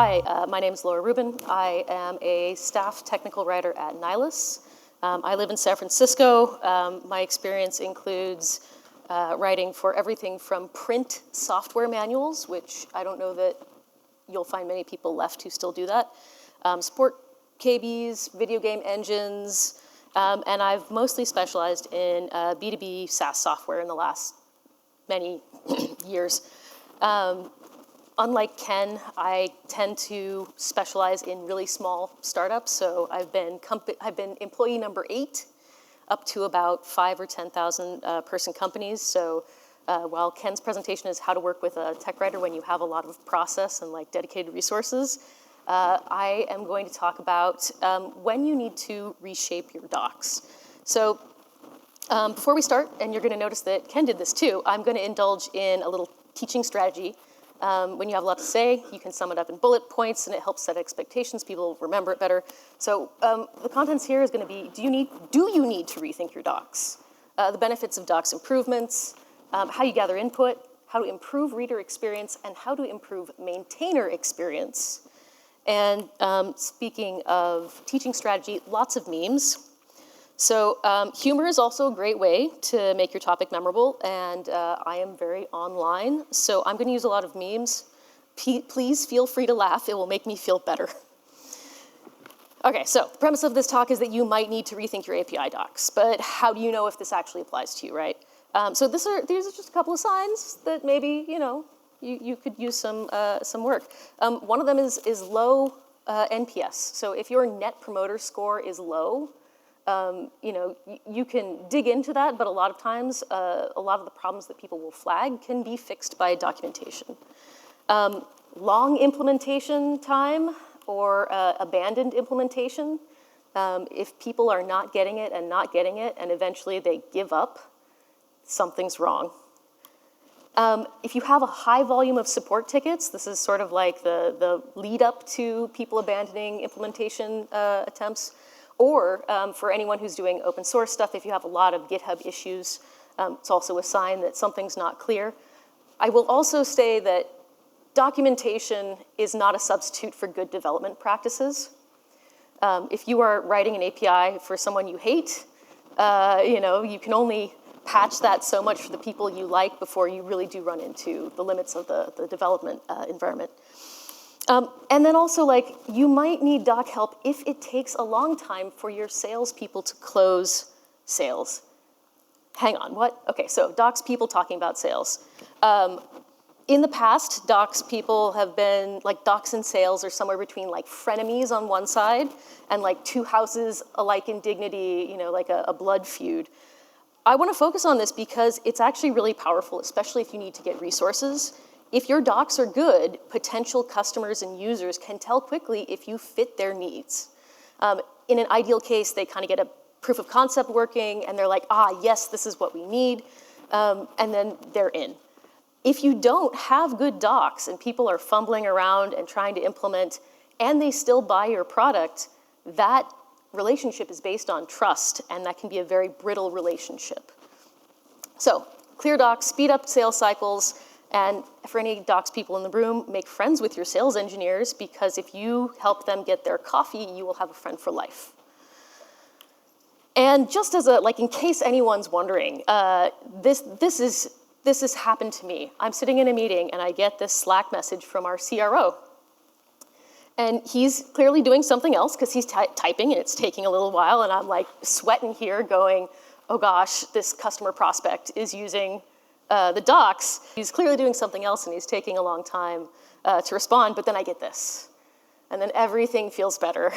Hi, my name is Laura Rubin. I am a staff technical writer at Nylas. I live in San Francisco. My experience includes writing for everything from print software manuals, which I don't know that you'll find many people left who still do that, sport KBs, video game engines, and I've mostly specialized in B2B SaaS software in the last many years. Unlike Ken, I tend to specialize in really small startups. So I've been employee number 8 up to about 5,000 or 10,000 person companies. So while Ken's presentation is how to work with a tech writer when you have a lot of process and like dedicated resources, I am going to talk about when you need to reshape your docs. So before we start, and you're going to notice that Ken did this too, I'm going to indulge in a little teaching strategy. When you have a lot to say, you can sum it up in bullet points, and it helps set expectations. People remember it better. So the contents here is going to be: do you need to rethink your docs? The benefits of docs improvements, how you gather input, how to improve reader experience, and how to improve maintainer experience. And speaking of teaching strategy, lots of memes. So humor is also a great way to make your topic memorable, and I am very online, so I'm going to use a lot of memes. Please feel free to laugh. It will make me feel better. Okay, so the premise of this talk is that you might need to rethink your API docs, but how do you know if this actually applies to you, right? So these are just a couple of signs that maybe, you could use some work. One of them is low NPS. So if your net promoter score is low, you can dig into that, but a lot of times, a lot of the problems that people will flag can be fixed by documentation. Long implementation time or abandoned implementation, if people are not getting it, and eventually they give up, something's wrong. If you have a high volume of support tickets, this is sort of like the lead up to people abandoning implementation attempts. Or for anyone who's doing open source stuff, if you have a lot of GitHub issues, it's also a sign that something's not clear. I will also say that documentation is not a substitute for good development practices. If you are writing an API for someone you hate, you can only patch that so much for the people you like before you really do run into the limits of the development environment. And then also, you might need doc help if it takes a long time for your salespeople to close sales. Hang on, what? Okay, so docs people talking about sales. In the past, docs people have been, docs and sales are somewhere between frenemies on one side and two houses alike in dignity, like a blood feud. I want to focus on this because it's actually really powerful, especially if you need to get resources. If your docs are good, potential customers and users can tell quickly if you fit their needs. In an ideal case, they kind of get a proof of concept working, and they're like, yes, this is what we need, and then they're in. If you don't have good docs and people are fumbling around and trying to implement, and they still buy your product, that relationship is based on trust, and that can be a very brittle relationship. So, clear docs, speed up sales cycles, and for any docs people in the room, make friends with your sales engineers, because if you help them get their coffee, you will have a friend for life. And just as in case anyone's wondering, this has happened to me. I'm sitting in a meeting and I get this Slack message from our CRO. And he's clearly doing something else because he's typing and it's taking a little while, and I'm sweating here going, oh gosh, this customer prospect is using the docs. He's clearly doing something else and he's taking a long time to respond, but then I get this. And then everything feels better,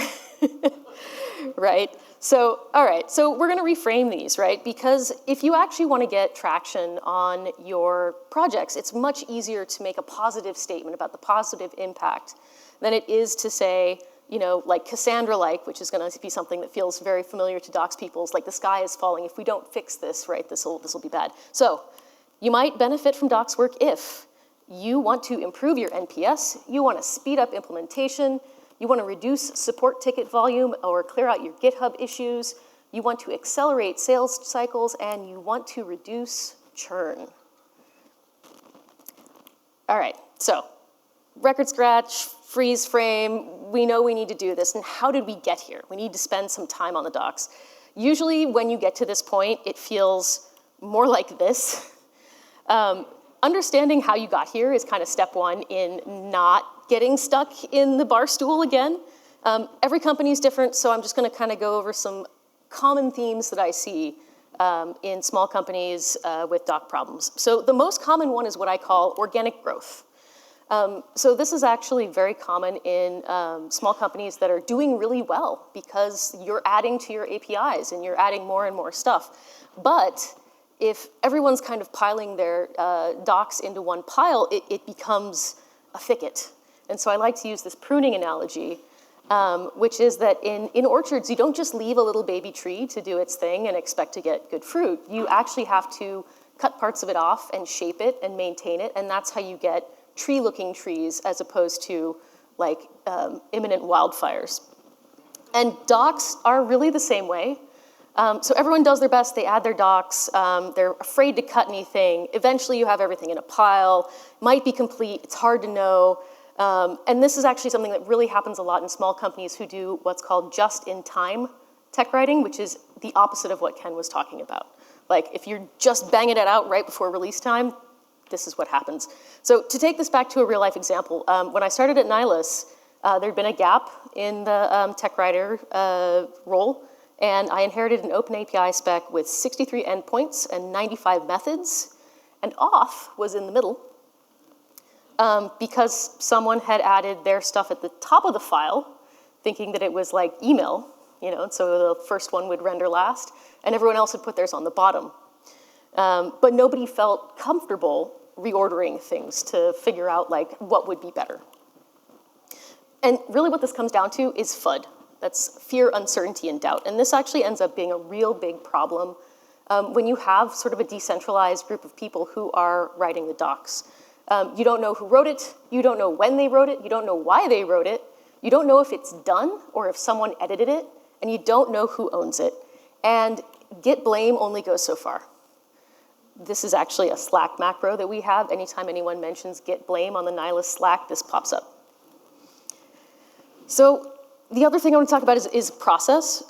right? So, all right, so we're gonna reframe these, right? Because if you actually wanna get traction on your projects, it's much easier to make a positive statement about the positive impact than it is to say, Cassandra-like, which is gonna be something that feels very familiar to docs people, the sky is falling. If we don't fix this, right, this will be bad. So, you might benefit from docs work if you want to improve your NPS, you want to speed up implementation, you want to reduce support ticket volume or clear out your GitHub issues, you want to accelerate sales cycles, and you want to reduce churn. All right, so record scratch, freeze frame, we know we need to do this, and how did we get here? We need to spend some time on the docs. Usually when you get to this point, it feels more like this. Understanding how you got here is kind of step one in not getting stuck in the bar stool again. Every company is different, so I'm just gonna kind of go over some common themes that I see in small companies with doc problems. So the most common one is what I call organic growth. So this is actually very common in small companies that are doing really well because you're adding to your APIs and you're adding more and more stuff. But if everyone's kind of piling their docs into one pile, it becomes a thicket. And so I like to use this pruning analogy, which is that in orchards, you don't just leave a little baby tree to do its thing and expect to get good fruit. You actually have to cut parts of it off and shape it and maintain it, and that's how you get tree-looking trees as opposed to like imminent wildfires. And docs are really the same way. So everyone does their best, they add their docs, they're afraid to cut anything. Eventually you have everything in a pile, might be complete, it's hard to know. And this is actually something that really happens a lot in small companies who do what's called just-in-time tech writing, which is the opposite of what Ken was talking about. Like if you're just banging it out right before release time, this is what happens. So to take this back to a real life example, when I started at Nylas, there'd been a gap in the tech writer role, and I inherited an open API spec with 63 endpoints and 95 methods, and auth was in the middle because someone had added their stuff at the top of the file, thinking that it was like email, and so the first one would render last, and everyone else would put theirs on the bottom. But nobody felt comfortable reordering things to figure out like what would be better. And really what this comes down to is FUD. That's fear, uncertainty, and doubt. And this actually ends up being a real big problem when you have sort of a decentralized group of people who are writing the docs. You don't know who wrote it, you don't know when they wrote it, you don't know why they wrote it, you don't know if it's done or if someone edited it, and you don't know who owns it. And git blame only goes so far. This is actually a Slack macro that we have. Anytime anyone mentions git blame on the Nylas Slack, this pops up. So the other thing I want to talk about is process.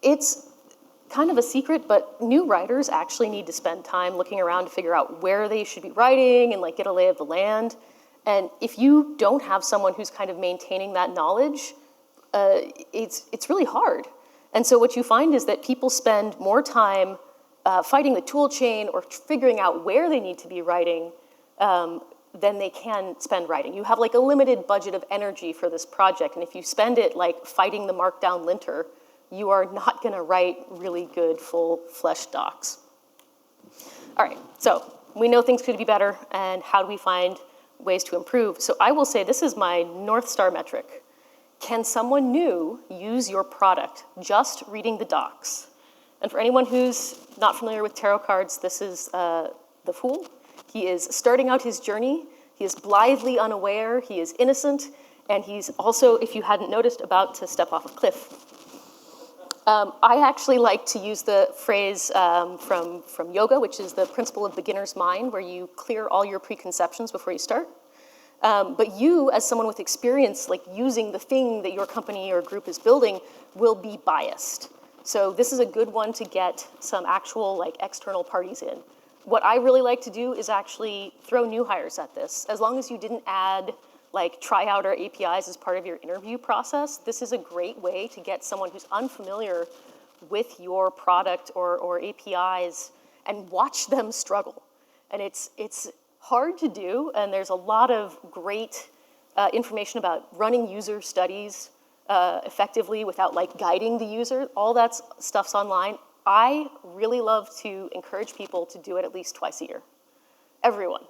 It's kind of a secret, but new writers actually need to spend time looking around to figure out where they should be writing and like get a lay of the land. And if you don't have someone who's kind of maintaining that knowledge, it's really hard. And so what you find is that people spend more time fighting the tool chain or figuring out where they need to be writing than they can spend writing. You have like a limited budget of energy for this project, and if you spend it like fighting the markdown linter, you are not gonna write really good full-fleshed docs. All right, so we know things could be better, and how do we find ways to improve? So I will say this is my North Star metric. Can someone new use your product just reading the docs? And for anyone who's not familiar with tarot cards, this is the Fool. He is starting out his journey. He is blithely unaware. He is innocent. And he's also, if you hadn't noticed, about to step off a cliff. I actually like to use the phrase from yoga, which is the principle of beginner's mind, where you clear all your preconceptions before you start. But you, as someone with experience, like using the thing that your company or group is building, will be biased. So this is a good one to get some actual like external parties in. What I really like to do is actually throw new hires at this. As long as you didn't add like try out our APIs as part of your interview process, this is a great way to get someone who's unfamiliar with your product or APIs and watch them struggle. And it's hard to do, and there's a lot of great information about running user studies effectively without like guiding the user. All that stuff's online. I really love to encourage people to do it at least twice a year. Everyone,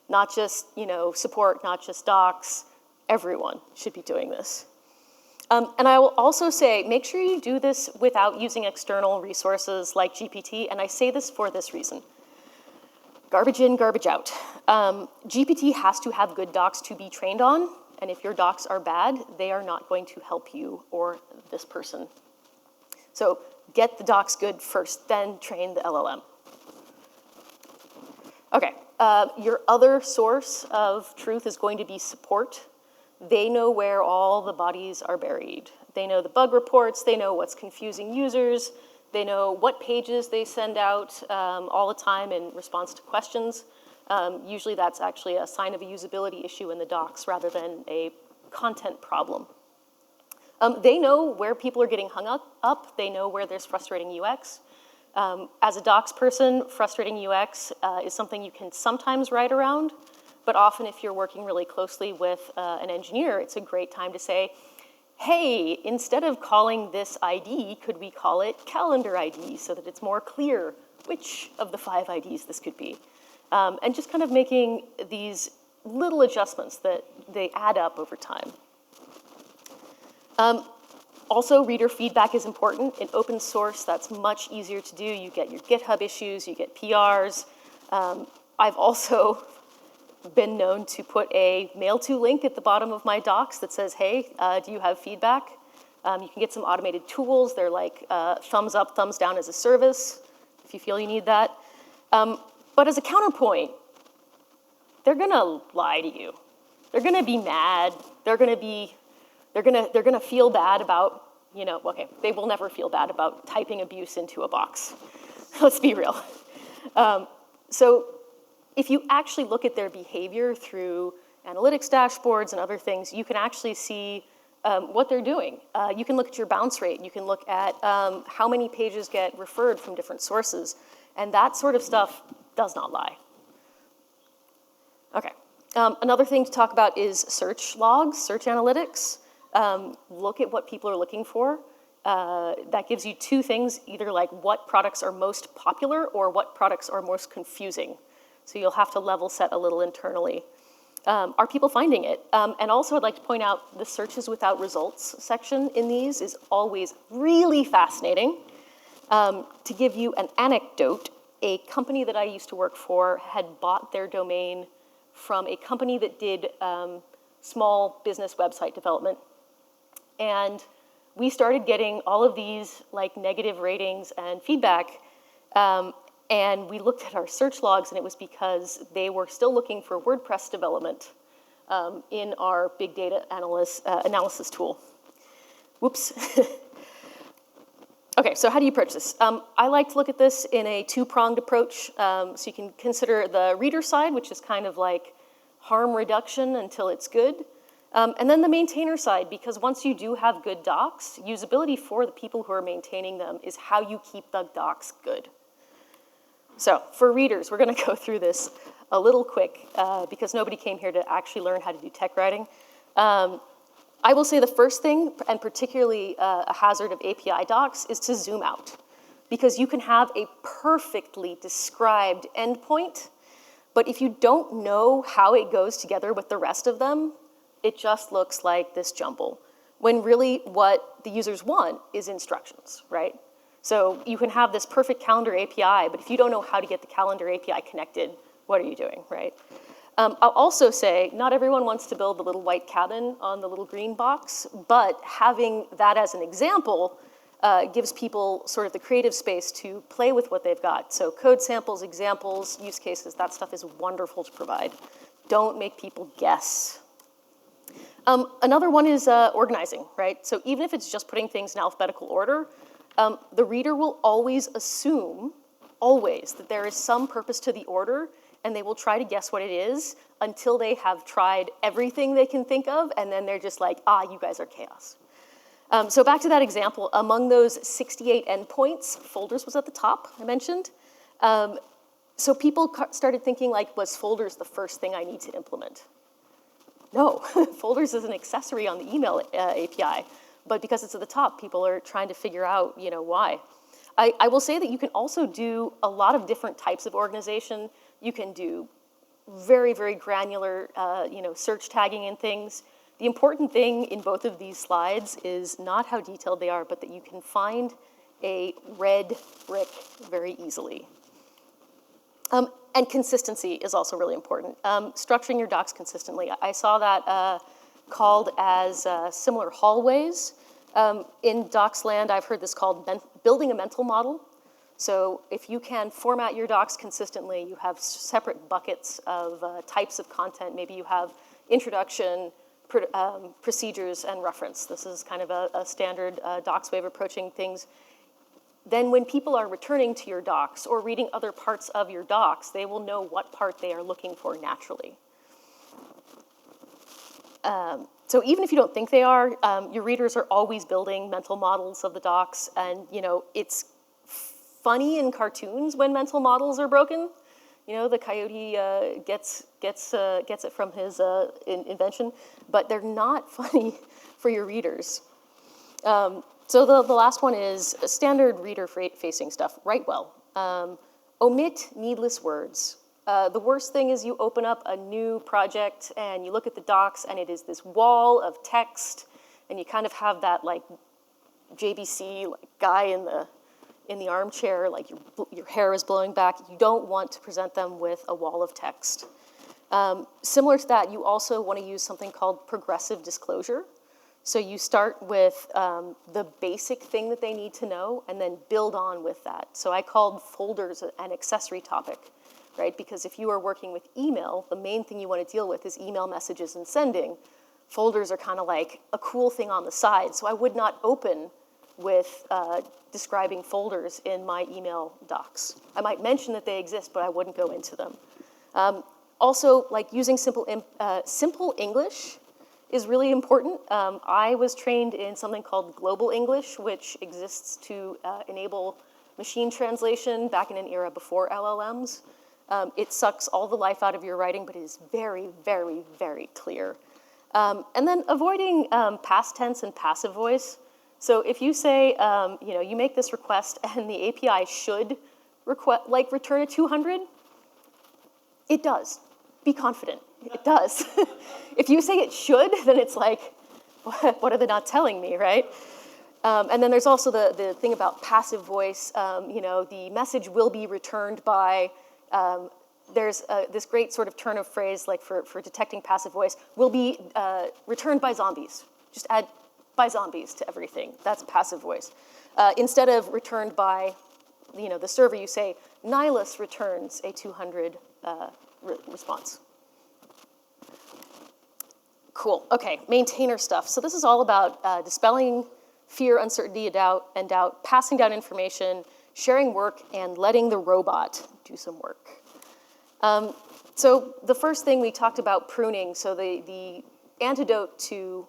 not just support, not just docs. Everyone should be doing this. And I will also say, make sure you do this without using external resources like GPT, and I say this for this reason. Garbage in, garbage out. GPT has to have good docs to be trained on, and if your docs are bad, they are not going to help you or this person. So get the docs good first, then train the LLM. Okay, Your other source of truth is going to be support. They know where all the bodies are buried. They know the bug reports, they know what's confusing users, they know what pages they send out all the time in response to questions. Usually that's actually a sign of a usability issue in the docs rather than a content problem. They know where people are getting hung up. They know where there's frustrating UX. As a docs person, frustrating UX is something you can sometimes write around, but often if you're working really closely with an engineer, it's a great time to say, hey, instead of calling this ID, could we call it calendar ID so that it's more clear which of the 5 IDs this could be? And just kind of making these little adjustments that they add up over time. Also, reader feedback is important. In open source, that's much easier to do. You get your GitHub issues, you get PRs. I've also been known to put a mail to link at the bottom of my docs that says, hey, do you have feedback? You can get some automated tools. They're like thumbs up, thumbs down as a service, if you feel you need that. But as a counterpoint, they're gonna lie to you. They're gonna be mad. They're gonna feel bad about, okay, they will never feel bad about typing abuse into a box. Let's be real. So if you actually look at their behavior through analytics dashboards and other things, you can actually see what they're doing. You can look at your bounce rate. You can look at how many pages get referred from different sources. And that sort of stuff does not lie. Okay. Another thing to talk about is search logs, search analytics. Look at what people are looking for. That gives you 2 things, either like what products are most popular or what products are most confusing. So you'll have to level set a little internally. Are people finding it? And also I'd like to point out the searches without results section in these is always really fascinating. To give you an anecdote, a company that I used to work for had bought their domain from a company that did small business website development. And we started getting all of these like negative ratings and feedback. And we looked at our search logs, and it was because they were still looking for WordPress development in our big data analysis tool. Whoops. Okay, so how do you approach this? I like to look at this in a 2-pronged approach. So you can consider the reader side, which is kind of like harm reduction until it's good. And then the maintainer side, because once you do have good docs, usability for the people who are maintaining them is how you keep the docs good. So for readers, we're going to go through this a little quick because nobody came here to actually learn how to do tech writing. I will say the first thing, and particularly a hazard of API docs, is to zoom out. Because you can have a perfectly described endpoint, but if you don't know how it goes together with the rest of them, it just looks like this jumble. When really what the users want is instructions, right? So you can have this perfect calendar API, but if you don't know how to get the calendar API connected, what are you doing, right? I'll also say, not everyone wants to build the little white cabin on the little green box, but having that as an example gives people sort of the creative space to play with what they've got. So code samples, examples, use cases, that stuff is wonderful to provide. Don't make people guess. Another one is organizing, right? So even if it's just putting things in alphabetical order, the reader will always assume, always, that there is some purpose to the order, and they will try to guess what it is until they have tried everything they can think of, and then they're just like, you guys are chaos. So back to that example, among those 68 endpoints, folders was at the top, I mentioned. So people started thinking like, was folders the first thing I need to implement? No, folders is an accessory on the email API, but because it's at the top, people are trying to figure out, why. I will say that you can also do a lot of different types of organization. You can do very, very granular, search tagging and things. The important thing in both of these slides is not how detailed they are, but that you can find a red brick very easily. And consistency is also really important. Structuring your docs consistently. I saw that called as similar hallways. In docs land, I've heard this called building a mental model. So if you can format your docs consistently, you have separate buckets of types of content. Maybe you have introduction, procedures, and reference. This is kind of a standard docs way of approaching things. Then when people are returning to your docs or reading other parts of your docs, they will know what part they are looking for naturally. So even if you don't think they are, your readers are always building mental models of the docs, and it's funny in cartoons when mental models are broken. The coyote gets it from his invention, but they're not funny for your readers. So the last one is standard reader-facing stuff. Write well. Omit needless words. The worst thing is you open up a new project and you look at the docs and it is this wall of text, and you kind of have that like JBC guy in the armchair, like your hair is blowing back. You don't want to present them with a wall of text. Similar to that, you also want to use something called progressive disclosure. So you start with the basic thing that they need to know and then build on with that. So I called folders an accessory topic, right? Because if you are working with email, the main thing you want to deal with is email messages and sending. Folders are kind of like a cool thing on the side. So I would not open with describing folders in my email docs. I might mention that they exist, but I wouldn't go into them. Also, like using simple English is really important. I was trained in something called Global English, which exists to enable machine translation back in an era before LLMs. It sucks all the life out of your writing, but it is very, very, very clear. And then avoiding past tense and passive voice. So if you say, you make this request and the API should return a 200, it does. Be confident. It does. If you say it should, then it's like, what are they not telling me, right? And then there's also the thing about passive voice. The message will be returned by, there's this great sort of turn of phrase, like for detecting passive voice, will be returned by zombies. Just add by zombies to everything. That's passive voice. Instead of returned by, the server, you say, Nylas returns a 200 response. Cool, okay, maintainer stuff. So this is all about dispelling fear, uncertainty, and doubt, passing down information, sharing work, and letting the robot do some work. So the first thing we talked about pruning. So the antidote to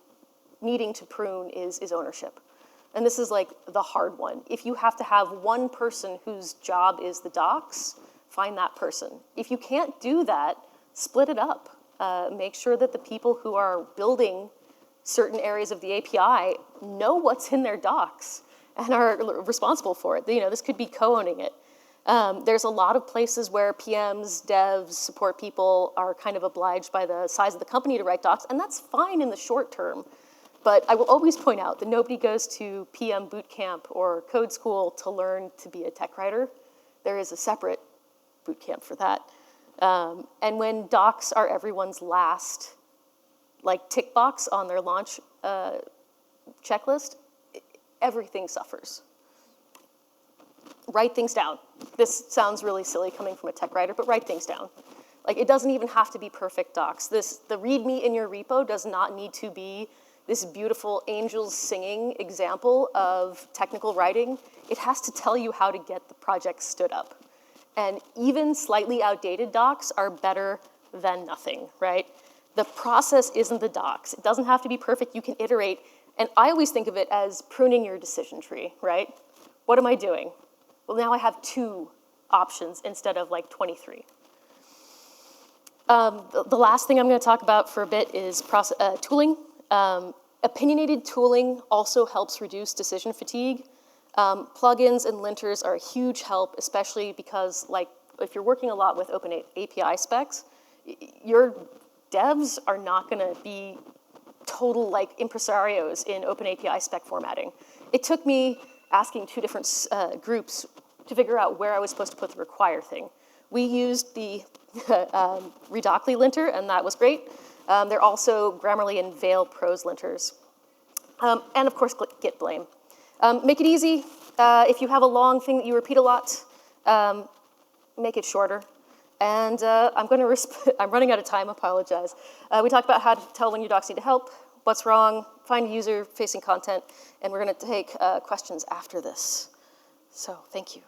needing to prune is ownership. And this is like the hard one. If you have to have one person whose job is the docs, find that person. If you can't do that, split it up. Make sure that the people who are building certain areas of the API know what's in their docs and are responsible for it. This could be co-owning it. There's a lot of places where PMs, devs, support people are kind of obliged by the size of the company to write docs, and that's fine in the short term. But I will always point out that nobody goes to PM boot camp or code school to learn to be a tech writer. There is a separate boot camp for that. And when docs are everyone's last, tick box on their launch checklist, everything suffers. Write things down. This sounds really silly coming from a tech writer, but write things down. It doesn't even have to be perfect docs. The README in your repo does not need to be this beautiful angels singing example of technical writing. It has to tell you how to get the project stood up. And even slightly outdated docs are better than nothing, right? The process isn't the docs. It doesn't have to be perfect. You can iterate. And I always think of it as pruning your decision tree, right? What am I doing? Well, now I have 2 options instead of 23. The last thing I'm going to talk about for a bit is tooling. Opinionated tooling also helps reduce decision fatigue. Plugins and linters are a huge help, especially because if you're working a lot with open API specs, your devs are not going to be total impresarios in open API spec formatting. It took me asking 2 different groups to figure out where I was supposed to put the require thing. We used the Redoctly linter, and that was great. They're also Grammarly and Veil prose linters. And of course, git blame. Make it easy, If you have a long thing that you repeat a lot, make it shorter. And I'm running out of time, apologize. We talked about how to tell when your docs need help, what's wrong, find user-facing content, and we're gonna take questions after this. So, thank you.